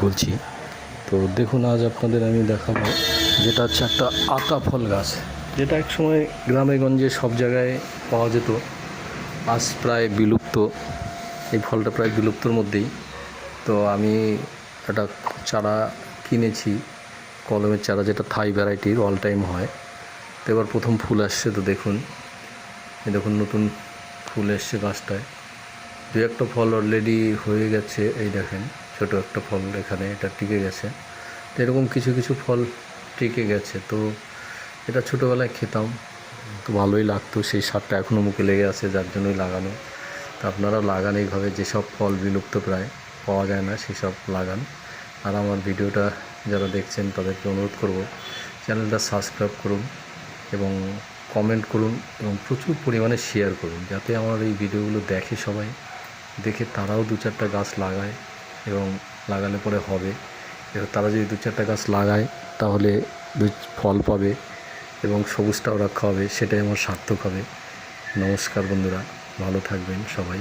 বলছি। তো দেখুন আজ আপনাদের আমি দেখাবো যেটা হচ্ছে একটা আতা ফল গাছ, যেটা এক সময় গ্রামে গঞ্জে সব জায়গায় পাওয়া যেত, আজ প্রায় বিলুপ্ত। এই ফলটা প্রায় বিলুপ্তর মধ্যেই। তো আমি একটা চারা কিনেছি, কলমের চারা, যেটা থাই ভ্যারাইটির অল টাইম হয়। তো এবার প্রথম ফুল আসছে। তো দেখুন, এই দেখুন নতুন ফুল এসছে গাছটায়। দু একটা ফল অলরেডি হয়ে গেছে, এই দেখেন ছোটো একটা ফল এখানে, এটা টিকে গেছে। তো এরকম কিছু কিছু ফল টিকে গেছে। তো এটা ছোটোবেলায় খেতাম, তো ভালোই লাগতো, সেই স্বাদটা এখনও মুখে লেগে আছে, যার জন্যই লাগানো। তো আপনারাও লাগান এইভাবে, যেসব ফল বিলুপ্ত প্রায় পাওয়া যায় না সেসব লাগান। আর আমার ভিডিওটা যারা দেখছেন তাদেরকে অনুরোধ করব, চ্যানেলটা সাবস্ক্রাইব করুন এবং কমেন্ট করুন এবং প্রচুর পরিমাণে শেয়ার করুন, যাতে আমার এই ভিডিওগুলো দেখে সবাই, দেখে তারাও দু চারটা গাছ লাগায় এবং লাগালে পরে হবে। এবার তারা যদি দু চারটা গাছ লাগায় তাহলে ফল পাবে এবং সবুজটাও রক্ষা হবে, সেটাই আমার সার্থক হবে। নমস্কার বন্ধুরা, ভালো থাকবেন সবাই।